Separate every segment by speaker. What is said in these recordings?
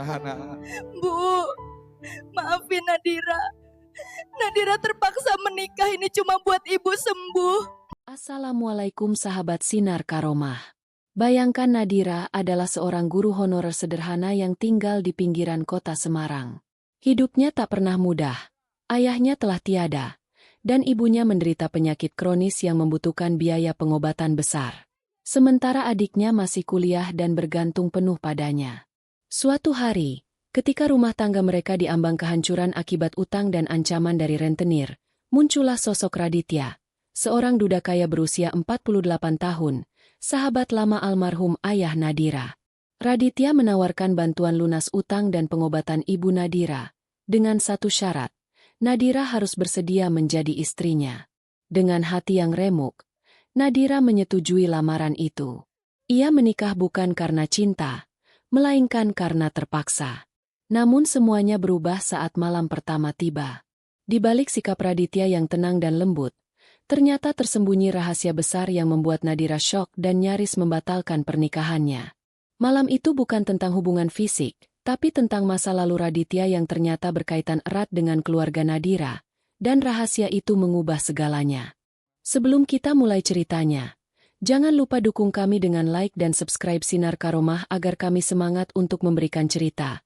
Speaker 1: Hana.
Speaker 2: Bu, maafin Nadira. Nadira terpaksa menikah ini cuma buat ibu sembuh.
Speaker 3: Assalamualaikum sahabat Sinar Karomah. Bayangkan Nadira adalah seorang guru honorer sederhana yang tinggal di pinggiran kota Semarang. Hidupnya tak pernah mudah. Ayahnya telah tiada, dan ibunya menderita penyakit kronis yang membutuhkan biaya pengobatan besar. Sementara adiknya masih kuliah dan bergantung penuh padanya. Suatu hari, ketika rumah tangga mereka diambang kehancuran akibat utang dan ancaman dari rentenir, muncullah sosok Raditya, seorang duda kaya berusia 48 tahun, sahabat lama almarhum ayah Nadira. Raditya menawarkan bantuan lunas utang dan pengobatan ibu Nadira, dengan satu syarat, Nadira harus bersedia menjadi istrinya. Dengan hati yang remuk, Nadira menyetujui lamaran itu. Ia menikah bukan karena cinta, melainkan karena terpaksa. Namun semuanya berubah saat malam pertama tiba. Di balik sikap Raditya yang tenang dan lembut, ternyata tersembunyi rahasia besar yang membuat Nadira syok dan nyaris membatalkan pernikahannya. Malam itu bukan tentang hubungan fisik, tapi tentang masa lalu Raditya yang ternyata berkaitan erat dengan keluarga Nadira, dan rahasia itu mengubah segalanya. Sebelum kita mulai ceritanya, jangan lupa dukung kami dengan like dan subscribe Sinar Karomah agar kami semangat untuk memberikan cerita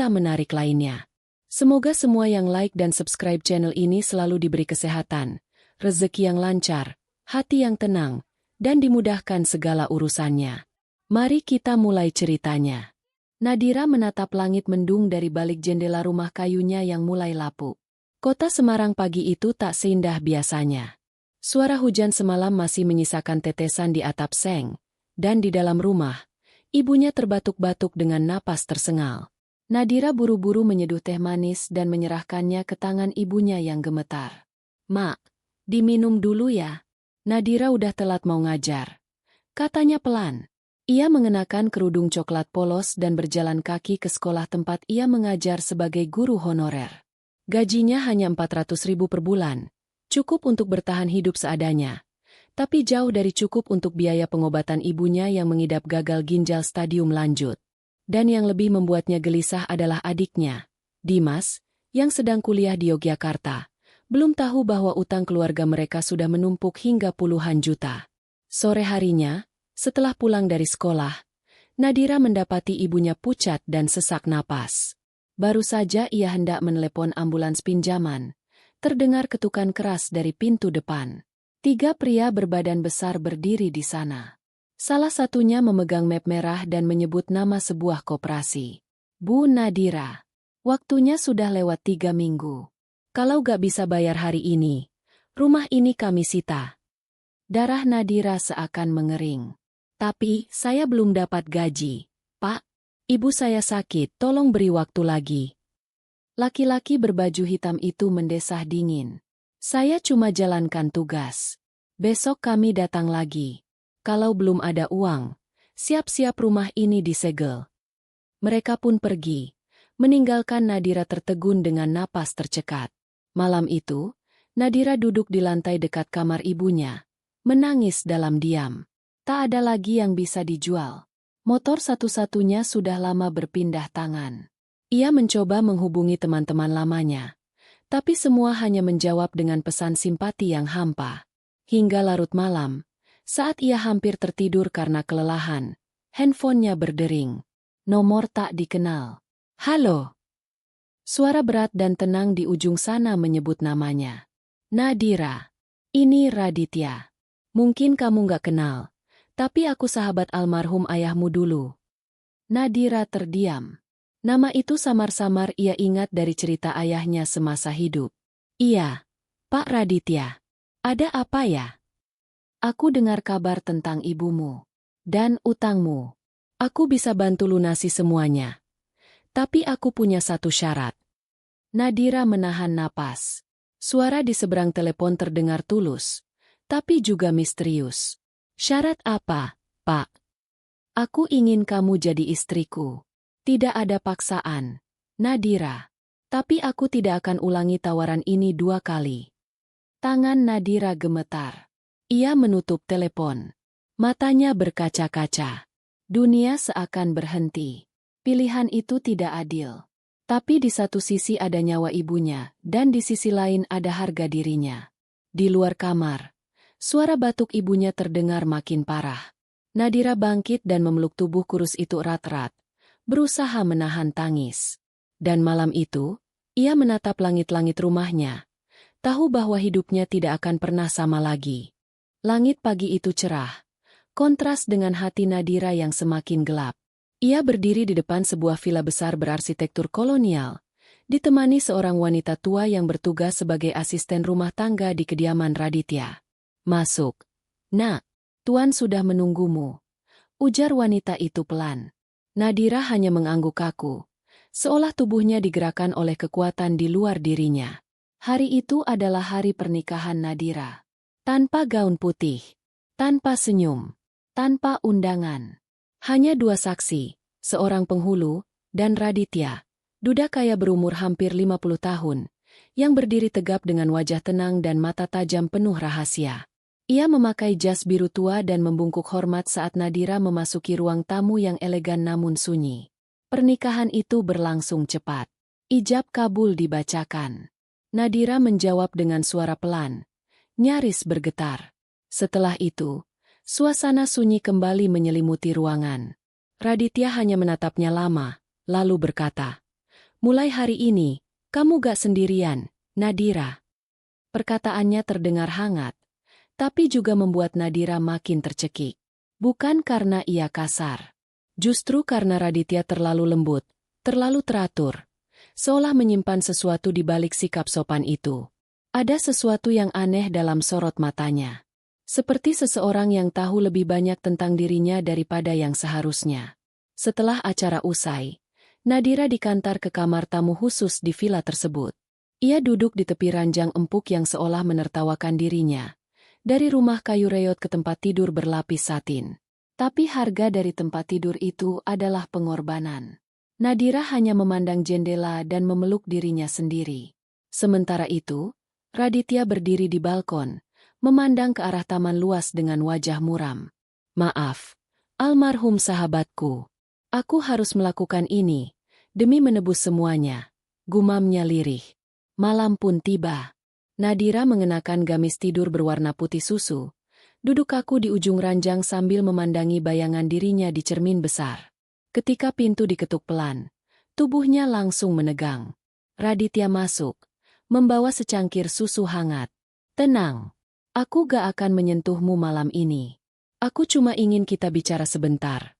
Speaker 3: menarik lainnya. Semoga semua yang like dan subscribe channel ini selalu diberi kesehatan, rezeki yang lancar, hati yang tenang, dan dimudahkan segala urusannya. Mari kita mulai ceritanya. Nadira menatap langit mendung dari balik jendela rumah kayunya yang mulai lapuk. Kota Semarang pagi itu tak seindah biasanya. Suara hujan semalam masih menyisakan tetesan di atap seng, dan di dalam rumah, ibunya terbatuk-batuk dengan napas tersengal. Nadira buru-buru menyeduh teh manis dan menyerahkannya ke tangan ibunya yang gemetar. "Mak, diminum dulu ya. Nadira udah telat mau ngajar," katanya pelan. Ia mengenakan kerudung coklat polos dan berjalan kaki ke sekolah tempat ia mengajar sebagai guru honorer. Gajinya hanya 400.000 per bulan, cukup untuk bertahan hidup seadanya. Tapi jauh dari cukup untuk biaya pengobatan ibunya yang mengidap gagal ginjal stadium lanjut. Dan yang lebih membuatnya gelisah adalah adiknya, Dimas, yang sedang kuliah di Yogyakarta. Belum tahu bahwa utang keluarga mereka sudah menumpuk hingga puluhan juta. Sore harinya, setelah pulang dari sekolah, Nadira mendapati ibunya pucat dan sesak napas. Baru saja ia hendak menelepon ambulans pinjaman, terdengar ketukan keras dari pintu depan. 3 pria berbadan besar berdiri di sana. Salah satunya memegang map merah dan menyebut nama sebuah koperasi. "Bu Nadira, waktunya sudah lewat 3 minggu. Kalau gak bisa bayar hari ini, rumah ini kami sita." Darah Nadira seakan mengering. "Tapi, saya belum dapat gaji. Pak, ibu saya sakit, tolong beri waktu lagi." Laki-laki berbaju hitam itu mendesah dingin. "Saya cuma jalankan tugas. Besok kami datang lagi. Kalau belum ada uang, siap-siap rumah ini disegel." Mereka pun pergi, meninggalkan Nadira tertegun dengan napas tercekat. Malam itu, Nadira duduk di lantai dekat kamar ibunya, menangis dalam diam. Tak ada lagi yang bisa dijual. Motor satu-satunya sudah lama berpindah tangan. Ia mencoba menghubungi teman-teman lamanya, tapi semua hanya menjawab dengan pesan simpati yang hampa. Hingga larut malam, saat ia hampir tertidur karena kelelahan, handphonenya berdering. Nomor tak dikenal. "Halo." Suara berat dan tenang di ujung sana menyebut namanya. "Nadira, ini Raditya. Mungkin kamu gak kenal, tapi aku sahabat almarhum ayahmu dulu." Nadira terdiam. Nama itu samar-samar ia ingat dari cerita ayahnya semasa hidup. "Iya, Pak Raditya. Ada apa ya?" "Aku dengar kabar tentang ibumu dan utangmu. Aku bisa bantu lunasi semuanya. Tapi aku punya satu syarat." Nadira menahan napas. Suara di seberang telepon terdengar tulus, tapi juga misterius. "Syarat apa, Pak?" "Aku ingin kamu jadi istriku. Tidak ada paksaan, Nadira. Tapi aku tidak akan ulangi tawaran ini 2 kali." Tangan Nadira gemetar. Ia menutup telepon. Matanya berkaca-kaca. Dunia seakan berhenti. Pilihan itu tidak adil. Tapi di satu sisi ada nyawa ibunya, dan di sisi lain ada harga dirinya. Di luar kamar, suara batuk ibunya terdengar makin parah. Nadira bangkit dan memeluk tubuh kurus itu erat-erat, berusaha menahan tangis. Dan malam itu, ia menatap langit-langit rumahnya, tahu bahwa hidupnya tidak akan pernah sama lagi. Langit pagi itu cerah, kontras dengan hati Nadira yang semakin gelap. Ia berdiri di depan sebuah villa besar berarsitektur kolonial, ditemani seorang wanita tua yang bertugas sebagai asisten rumah tangga di kediaman Raditya. "Masuk. Nak, Tuan sudah menunggumu," ujar wanita itu pelan. Nadira hanya mengangguk kaku, seolah tubuhnya digerakkan oleh kekuatan di luar dirinya. Hari itu adalah hari pernikahan Nadira. Tanpa gaun putih, tanpa senyum, tanpa undangan. Hanya dua saksi, seorang penghulu, dan Raditya, duda kaya berumur hampir 50 tahun, yang berdiri tegap dengan wajah tenang dan mata tajam penuh rahasia. Ia memakai jas biru tua dan membungkuk hormat saat Nadira memasuki ruang tamu yang elegan namun sunyi. Pernikahan itu berlangsung cepat. Ijab kabul dibacakan. Nadira menjawab dengan suara pelan, nyaris bergetar. Setelah itu, suasana sunyi kembali menyelimuti ruangan. Raditya hanya menatapnya lama, lalu berkata, "Mulai hari ini, kamu gak sendirian, Nadira." Perkataannya terdengar hangat, tapi juga membuat Nadira makin tercekik. Bukan karena ia kasar. Justru karena Raditya terlalu lembut, terlalu teratur, seolah menyimpan sesuatu di balik sikap sopan itu. Ada sesuatu yang aneh dalam sorot matanya. Seperti seseorang yang tahu lebih banyak tentang dirinya daripada yang seharusnya. Setelah acara usai, Nadira dikantar ke kamar tamu khusus di villa tersebut. Ia duduk di tepi ranjang empuk yang seolah menertawakan dirinya. Dari rumah kayu reot ke tempat tidur berlapis satin. Tapi harga dari tempat tidur itu adalah pengorbanan. Nadira hanya memandang jendela dan memeluk dirinya sendiri. Sementara itu, Raditya berdiri di balkon, memandang ke arah taman luas dengan wajah muram. "Maaf, almarhum sahabatku. Aku harus melakukan ini, demi menebus semuanya," gumamnya lirih. Malam pun tiba. Nadira mengenakan gamis tidur berwarna putih susu, duduk kaku di ujung ranjang sambil memandangi bayangan dirinya di cermin besar. Ketika pintu diketuk pelan, tubuhnya langsung menegang. Raditya masuk, membawa secangkir susu hangat. "Tenang. Aku gak akan menyentuhmu malam ini. Aku cuma ingin kita bicara sebentar,"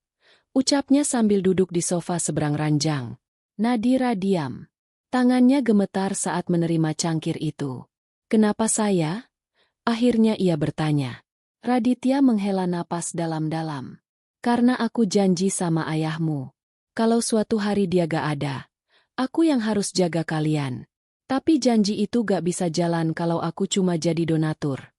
Speaker 3: ucapnya sambil duduk di sofa seberang ranjang. Nadira diam. Tangannya gemetar saat menerima cangkir itu. "Kenapa saya?" akhirnya ia bertanya. Raditya menghela napas dalam-dalam. "Karena aku janji sama ayahmu. Kalau suatu hari dia gak ada, aku yang harus jaga kalian. Tapi janji itu gak bisa jalan kalau aku cuma jadi donatur."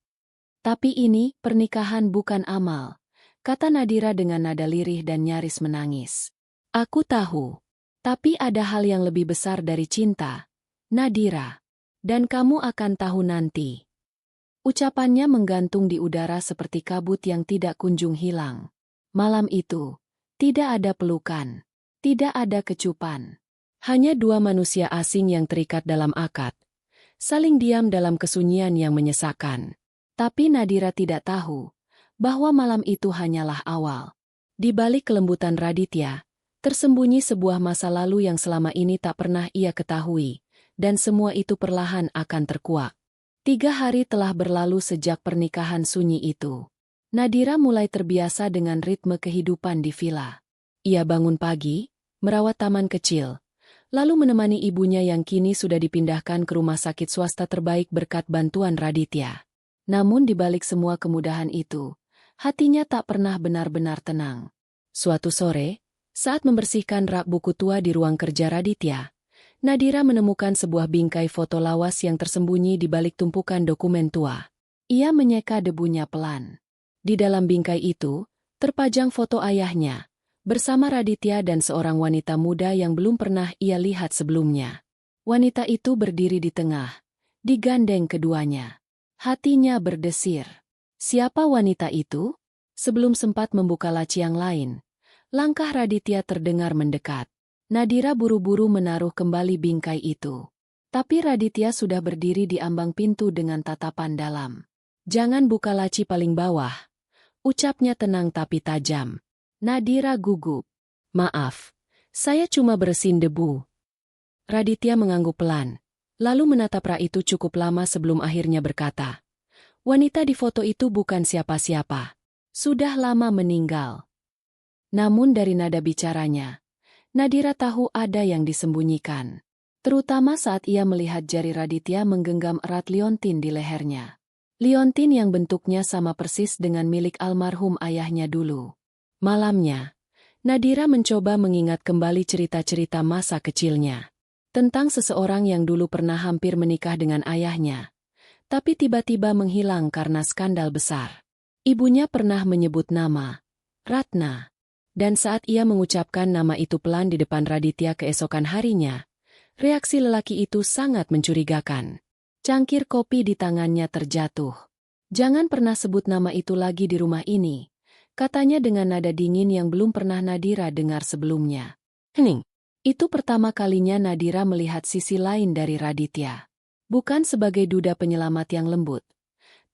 Speaker 3: "Tapi ini pernikahan bukan amal," kata Nadira dengan nada lirih dan nyaris menangis. "Aku tahu. Tapi ada hal yang lebih besar dari cinta, Nadira. Dan kamu akan tahu nanti." Ucapannya menggantung di udara seperti kabut yang tidak kunjung hilang. Malam itu, tidak ada pelukan, tidak ada kecupan. Hanya dua manusia asing yang terikat dalam akad, saling diam dalam kesunyian yang menyesakkan. Tapi Nadira tidak tahu bahwa malam itu hanyalah awal. Di balik kelembutan Raditya, tersembunyi sebuah masa lalu yang selama ini tak pernah ia ketahui, dan semua itu perlahan akan terkuak. 3 hari telah berlalu sejak pernikahan sunyi itu. Nadira mulai terbiasa dengan ritme kehidupan di villa. Ia bangun pagi, merawat taman kecil, lalu menemani ibunya yang kini sudah dipindahkan ke rumah sakit swasta terbaik berkat bantuan Raditya. Namun di balik semua kemudahan itu, hatinya tak pernah benar-benar tenang. Suatu sore, saat membersihkan rak buku tua di ruang kerja Raditya, Nadira menemukan sebuah bingkai foto lawas yang tersembunyi di balik tumpukan dokumen tua. Ia menyeka debunya pelan. Di dalam bingkai itu, terpajang foto ayahnya, bersama Raditya dan seorang wanita muda yang belum pernah ia lihat sebelumnya. Wanita itu berdiri di tengah, digandeng keduanya. Hatinya berdesir. Siapa wanita itu? Sebelum sempat membuka laci yang lain, langkah Raditya terdengar mendekat. Nadira buru-buru menaruh kembali bingkai itu. Tapi Raditya sudah berdiri di ambang pintu dengan tatapan dalam. "Jangan buka laci paling bawah," ucapnya tenang tapi tajam. Nadira gugup. "Maaf, saya cuma bersihin debu." Raditya mengangguk pelan, lalu menatap Ra itu cukup lama sebelum akhirnya berkata, "Wanita di foto itu bukan siapa-siapa. Sudah lama meninggal." Namun dari nada bicaranya, Nadira tahu ada yang disembunyikan. Terutama saat ia melihat jari Raditya menggenggam erat liontin di lehernya. Liontin yang bentuknya sama persis dengan milik almarhum ayahnya dulu. Malamnya, Nadira mencoba mengingat kembali cerita-cerita masa kecilnya. Tentang seseorang yang dulu pernah hampir menikah dengan ayahnya, tapi tiba-tiba menghilang karena skandal besar. Ibunya pernah menyebut nama Ratna. Dan saat ia mengucapkan nama itu pelan di depan Raditya keesokan harinya, reaksi lelaki itu sangat mencurigakan. Cangkir kopi di tangannya terjatuh. "Jangan pernah sebut nama itu lagi di rumah ini," katanya dengan nada dingin yang belum pernah Nadira dengar sebelumnya. Hening. Itu pertama kalinya Nadira melihat sisi lain dari Raditya. Bukan sebagai duda penyelamat yang lembut,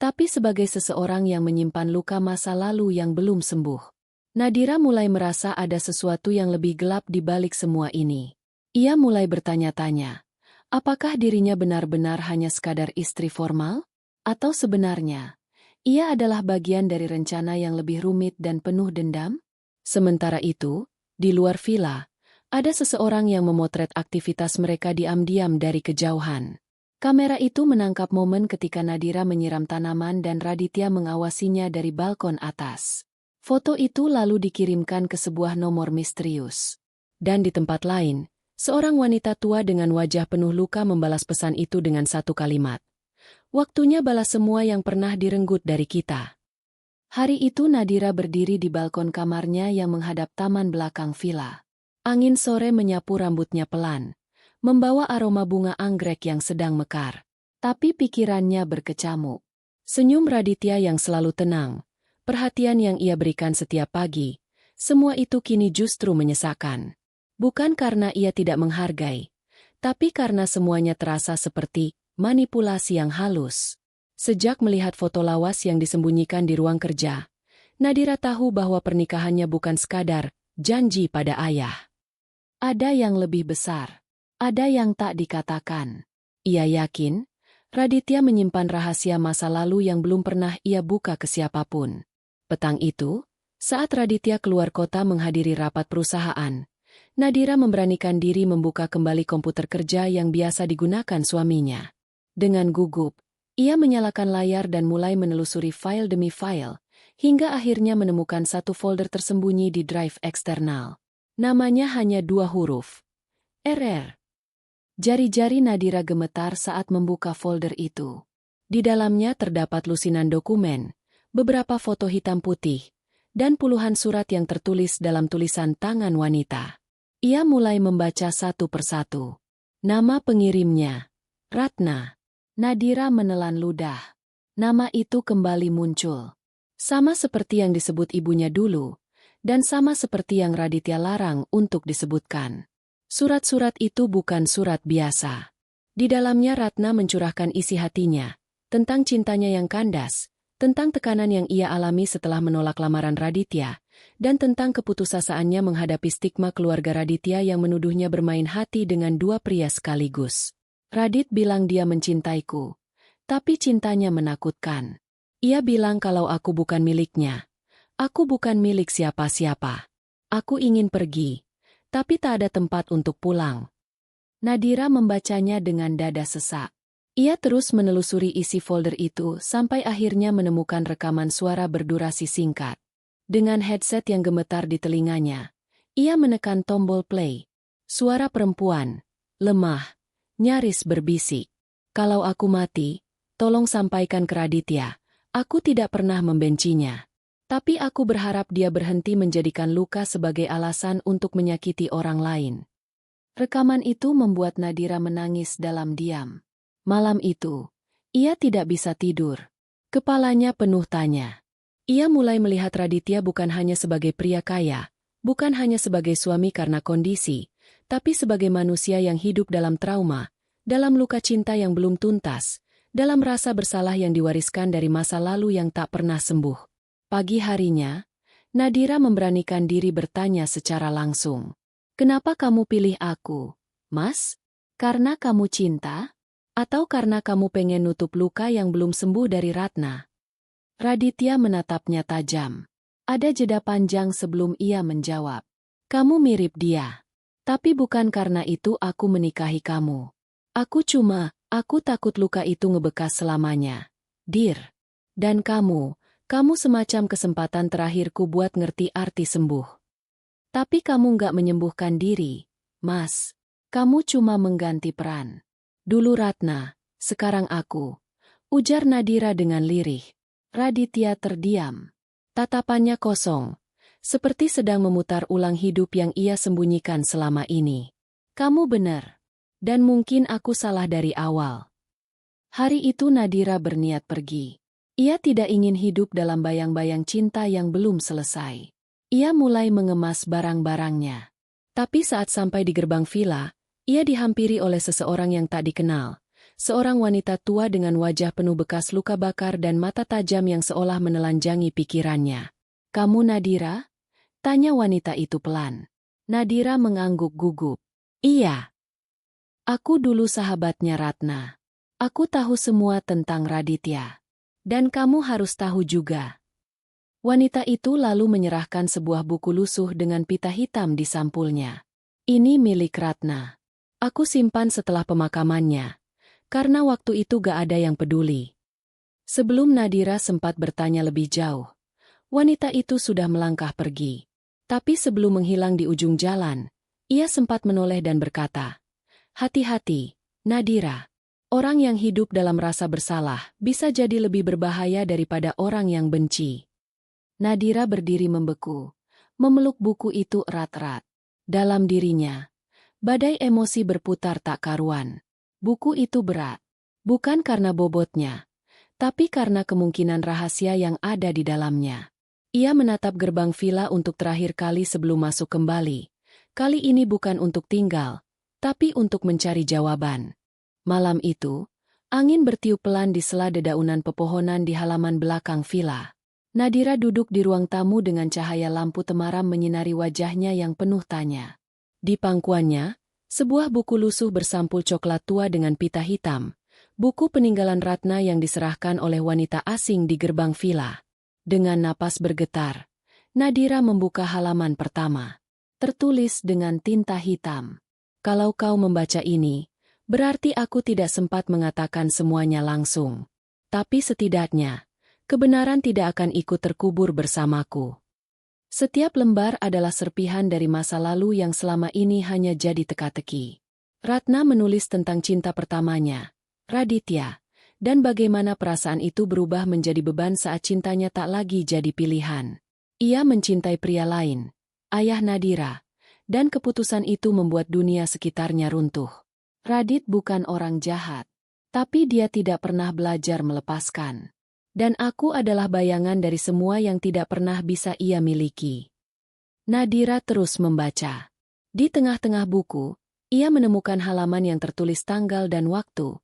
Speaker 3: tapi sebagai seseorang yang menyimpan luka masa lalu yang belum sembuh. Nadira mulai merasa ada sesuatu yang lebih gelap di balik semua ini. Ia mulai bertanya-tanya, apakah dirinya benar-benar hanya sekadar istri formal? Atau sebenarnya, ia adalah bagian dari rencana yang lebih rumit dan penuh dendam? Sementara itu, di luar villa, ada seseorang yang memotret aktivitas mereka diam-diam dari kejauhan. Kamera itu menangkap momen ketika Nadira menyiram tanaman dan Raditya mengawasinya dari balkon atas. Foto itu lalu dikirimkan ke sebuah nomor misterius. Dan di tempat lain, seorang wanita tua dengan wajah penuh luka membalas pesan itu dengan satu kalimat. "Waktunya balas semua yang pernah direnggut dari kita." Hari itu Nadira berdiri di balkon kamarnya yang menghadap taman belakang villa. Angin sore menyapu rambutnya pelan, membawa aroma bunga anggrek yang sedang mekar. Tapi pikirannya berkecamuk. Senyum Raditya yang selalu tenang, perhatian yang ia berikan setiap pagi, semua itu kini justru menyesakan. Bukan karena ia tidak menghargai, tapi karena semuanya terasa seperti manipulasi yang halus. Sejak melihat foto lawas yang disembunyikan di ruang kerja, Nadira tahu bahwa pernikahannya bukan sekadar janji pada ayah. Ada yang lebih besar, ada yang tak dikatakan. Ia yakin, Raditya menyimpan rahasia masa lalu yang belum pernah ia buka ke siapapun. Petang itu, saat Raditya keluar kota menghadiri rapat perusahaan, Nadira memberanikan diri membuka kembali komputer kerja yang biasa digunakan suaminya. Dengan gugup, ia menyalakan layar dan mulai menelusuri file demi file, hingga akhirnya menemukan satu folder tersembunyi di drive eksternal. Namanya hanya 2 huruf. RR. Jari-jari Nadira gemetar saat membuka folder itu. Di dalamnya terdapat lusinan dokumen, beberapa foto hitam putih, dan puluhan surat yang tertulis dalam tulisan tangan wanita. Ia mulai membaca satu persatu. Nama pengirimnya, Ratna. Nadira menelan ludah. Nama itu kembali muncul. Sama seperti yang disebut ibunya dulu, dan sama seperti yang Raditya larang untuk disebutkan. Surat-surat itu bukan surat biasa. Di dalamnya Ratna mencurahkan isi hatinya, tentang cintanya yang kandas, tentang tekanan yang ia alami setelah menolak lamaran Raditya, dan tentang keputusasaannya menghadapi stigma keluarga Raditya yang menuduhnya bermain hati dengan 2 pria sekaligus. Radit bilang dia mencintaiku, tapi cintanya menakutkan. Ia bilang kalau aku bukan miliknya. Aku bukan milik siapa-siapa. Aku ingin pergi, tapi tak ada tempat untuk pulang. Nadira membacanya dengan dada sesak. Ia terus menelusuri isi folder itu sampai akhirnya menemukan rekaman suara berdurasi singkat. Dengan headset yang gemetar di telinganya, ia menekan tombol play. Suara perempuan, lemah, nyaris berbisik. "Kalau aku mati, tolong sampaikan ke Raditya. Aku tidak pernah membencinya. Tapi aku berharap dia berhenti menjadikan luka sebagai alasan untuk menyakiti orang lain." Rekaman itu membuat Nadira menangis dalam diam. Malam itu, ia tidak bisa tidur. Kepalanya penuh tanya. Ia mulai melihat Raditya bukan hanya sebagai pria kaya, bukan hanya sebagai suami karena kondisi, Tapi sebagai manusia yang hidup dalam trauma, dalam luka cinta yang belum tuntas, dalam rasa bersalah yang diwariskan dari masa lalu yang tak pernah sembuh. Pagi harinya, Nadira memberanikan diri bertanya secara langsung. "Kenapa kamu pilih aku, Mas? Karena kamu cinta? Atau karena kamu pengen nutup luka yang belum sembuh dari Ratna?" Raditya menatapnya tajam. Ada jeda panjang sebelum ia menjawab. "Kamu mirip dia. Tapi bukan karena itu aku menikahi kamu. Aku takut luka itu ngebekas selamanya. Dir. Dan kamu semacam kesempatan terakhirku buat ngerti arti sembuh. Tapi kamu nggak menyembuhkan diri, Mas. Kamu cuma mengganti peran. Dulu Ratna, sekarang aku," ujar Nadira dengan lirih. Raditya terdiam. Tatapannya kosong, seperti sedang memutar ulang hidup yang ia sembunyikan selama ini. "Kamu benar. Dan mungkin aku salah dari awal." Hari itu Nadira berniat pergi. Ia tidak ingin hidup dalam bayang-bayang cinta yang belum selesai. Ia mulai mengemas barang-barangnya. Tapi saat sampai di gerbang villa, ia dihampiri oleh seseorang yang tak dikenal. Seorang wanita tua dengan wajah penuh bekas luka bakar dan mata tajam yang seolah menelanjangi pikirannya. "Kamu Nadira?" tanya wanita itu pelan. Nadira mengangguk gugup. "Iya. Aku dulu sahabatnya Ratna. Aku tahu semua tentang Raditya. Dan kamu harus tahu juga." Wanita itu lalu menyerahkan sebuah buku lusuh dengan pita hitam di sampulnya. "Ini milik Ratna. Aku simpan setelah pemakamannya. Karena waktu itu gak ada yang peduli." Sebelum Nadira sempat bertanya lebih jauh, wanita itu sudah melangkah pergi. Tapi sebelum menghilang di ujung jalan, ia sempat menoleh dan berkata, "Hati-hati, Nadira. Orang yang hidup dalam rasa bersalah bisa jadi lebih berbahaya daripada orang yang benci." Nadira berdiri membeku, memeluk buku itu erat-erat. Dalam dirinya, badai emosi berputar tak karuan. Buku itu berat, bukan karena bobotnya, tapi karena kemungkinan rahasia yang ada di dalamnya. Ia menatap gerbang villa untuk terakhir kali sebelum masuk kembali. Kali ini bukan untuk tinggal, tapi untuk mencari jawaban. Malam itu, angin bertiup pelan di sela dedaunan pepohonan di halaman belakang villa. Nadira duduk di ruang tamu dengan cahaya lampu temaram menyinari wajahnya yang penuh tanya. Di pangkuannya, sebuah buku lusuh bersampul coklat tua dengan pita hitam. Buku peninggalan Ratna yang diserahkan oleh wanita asing di gerbang villa. Dengan napas bergetar, Nadira membuka halaman pertama. Tertulis dengan tinta hitam. "Kalau kau membaca ini, berarti aku tidak sempat mengatakan semuanya langsung. Tapi setidaknya, kebenaran tidak akan ikut terkubur bersamaku." Setiap lembar adalah serpihan dari masa lalu yang selama ini hanya jadi teka-teki. Ratna menulis tentang cinta pertamanya, Raditya, dan bagaimana perasaan itu berubah menjadi beban saat cintanya tak lagi jadi pilihan. Ia mencintai pria lain, ayah Nadira, dan keputusan itu membuat dunia sekitarnya runtuh. Radit bukan orang jahat, tapi dia tidak pernah belajar melepaskan. Dan aku adalah bayangan dari semua yang tidak pernah bisa ia miliki. Nadira terus membaca. Di tengah-tengah buku, ia menemukan halaman yang tertulis tanggal dan waktu.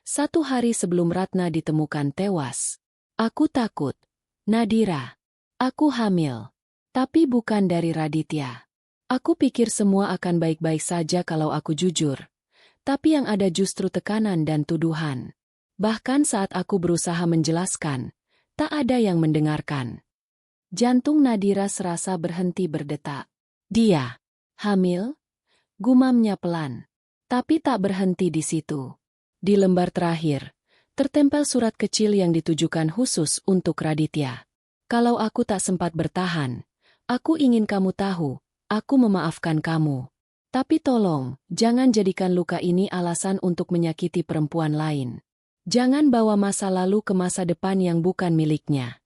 Speaker 3: 1 hari sebelum Ratna ditemukan tewas. "Aku takut, Nadira. Aku hamil. Tapi bukan dari Raditya. Aku pikir semua akan baik-baik saja kalau aku jujur. Tapi yang ada justru tekanan dan tuduhan. Bahkan saat aku berusaha menjelaskan, tak ada yang mendengarkan." Jantung Nadira serasa berhenti berdetak. "Dia hamil?" gumamnya pelan. Tapi tak berhenti di situ. Di lembar terakhir, tertempel surat kecil yang ditujukan khusus untuk Raditya. "Kalau aku tak sempat bertahan, aku ingin kamu tahu, aku memaafkan kamu. Tapi tolong, jangan jadikan luka ini alasan untuk menyakiti perempuan lain. Jangan bawa masa lalu ke masa depan yang bukan miliknya."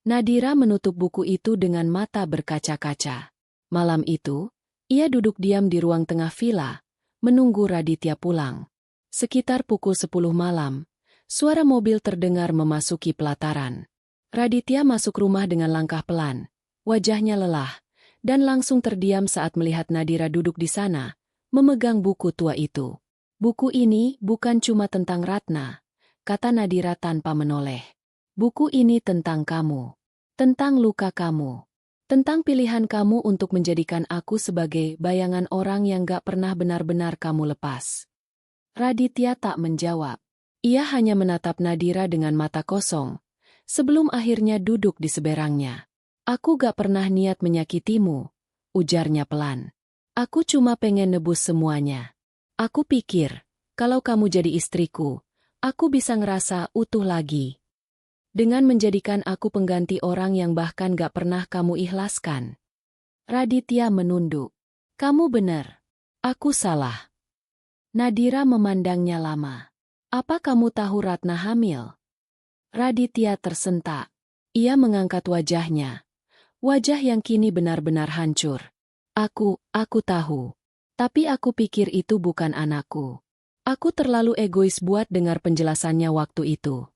Speaker 3: Nadira menutup buku itu dengan mata berkaca-kaca. Malam itu, ia duduk diam di ruang tengah villa, menunggu Raditya pulang. Sekitar pukul 10 malam, suara mobil terdengar memasuki pelataran. Raditya masuk rumah dengan langkah pelan, wajahnya lelah, dan langsung terdiam saat melihat Nadira duduk di sana, memegang buku tua itu. Buku ini bukan cuma tentang Ratna, kata Nadira tanpa menoleh. Buku ini tentang kamu. Tentang luka kamu. Tentang pilihan kamu untuk menjadikan aku sebagai bayangan orang yang gak pernah benar-benar kamu lepas. Raditya tak menjawab. Ia hanya menatap Nadira dengan mata kosong, sebelum akhirnya duduk di seberangnya. Aku gak pernah niat menyakitimu, ujarnya pelan. Aku cuma pengen nebus semuanya. Aku pikir, kalau kamu jadi istriku, aku bisa ngerasa utuh lagi. Dengan menjadikan aku pengganti orang yang bahkan gak pernah kamu ikhlaskan. Raditya menunduk. Kamu benar. Aku salah. Nadira memandangnya lama. Apa kamu tahu Ratna hamil? Raditya tersentak. Ia mengangkat wajahnya. Wajah yang kini benar-benar hancur. Aku tahu. Tapi aku pikir itu bukan anakku. Aku terlalu egois buat dengar penjelasannya waktu itu.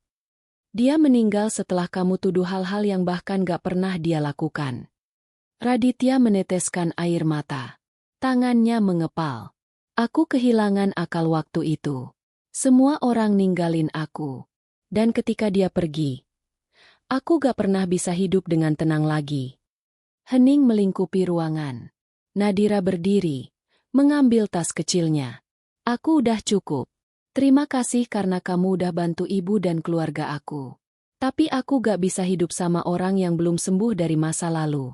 Speaker 3: Dia meninggal setelah kamu tuduh hal-hal yang bahkan gak pernah dia lakukan. Raditya meneteskan air mata. Tangannya mengepal. Aku kehilangan akal waktu itu. Semua orang ninggalin aku. Dan ketika dia pergi, aku gak pernah bisa hidup dengan tenang lagi. Hening melingkupi ruangan. Nadira berdiri, mengambil tas kecilnya. Aku udah cukup. Terima kasih karena kamu udah bantu ibu dan keluarga aku. Tapi aku gak bisa hidup sama orang yang belum sembuh dari masa lalu.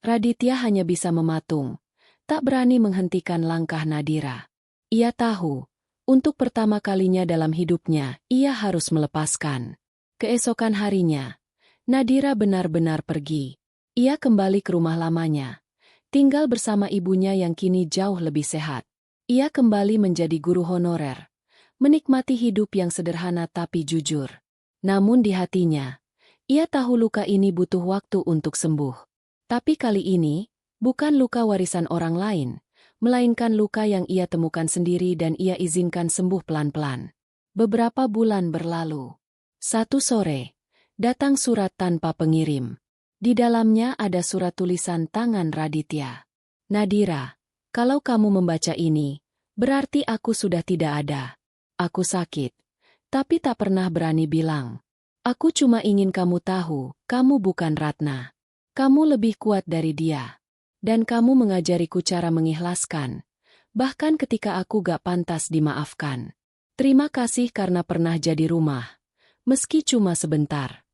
Speaker 3: Raditya hanya bisa mematung, tak berani menghentikan langkah Nadira. Ia tahu, untuk pertama kalinya dalam hidupnya, ia harus melepaskan. Keesokan harinya, Nadira benar-benar pergi. Ia kembali ke rumah lamanya, tinggal bersama ibunya yang kini jauh lebih sehat. Ia kembali menjadi guru honorer. Menikmati hidup yang sederhana tapi jujur. Namun di hatinya, ia tahu luka ini butuh waktu untuk sembuh. Tapi kali ini, bukan luka warisan orang lain, melainkan luka yang ia temukan sendiri dan ia izinkan sembuh pelan-pelan. Beberapa bulan berlalu. Satu sore, datang surat tanpa pengirim. Di dalamnya ada surat tulisan tangan Raditya. Nadira, kalau kamu membaca ini, berarti aku sudah tidak ada. Aku sakit, tapi tak pernah berani bilang. Aku cuma ingin kamu tahu, kamu bukan Ratna. Kamu lebih kuat dari dia. Dan kamu mengajariku cara mengikhlaskan. Bahkan ketika aku gak pantas dimaafkan. Terima kasih karena pernah jadi rumah. Meski cuma sebentar.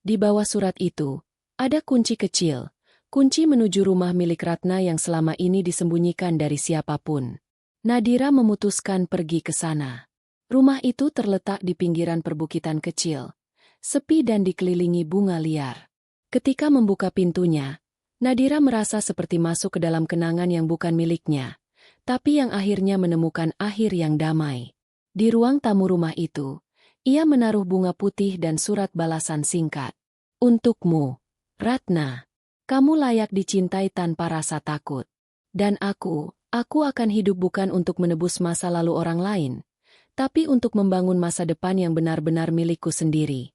Speaker 3: Di bawah surat itu, ada kunci kecil. Kunci menuju rumah milik Ratna yang selama ini disembunyikan dari siapapun. Nadira memutuskan pergi ke sana. Rumah itu terletak di pinggiran perbukitan kecil, sepi dan dikelilingi bunga liar. Ketika membuka pintunya, Nadira merasa seperti masuk ke dalam kenangan yang bukan miliknya, tapi yang akhirnya menemukan akhir yang damai. Di ruang tamu rumah itu, ia menaruh bunga putih dan surat balasan singkat. Untukmu, Ratna. Kamu layak dicintai tanpa rasa takut. Dan aku akan hidup bukan untuk menebus masa lalu orang lain, tapi untuk membangun masa depan yang benar-benar milikku sendiri.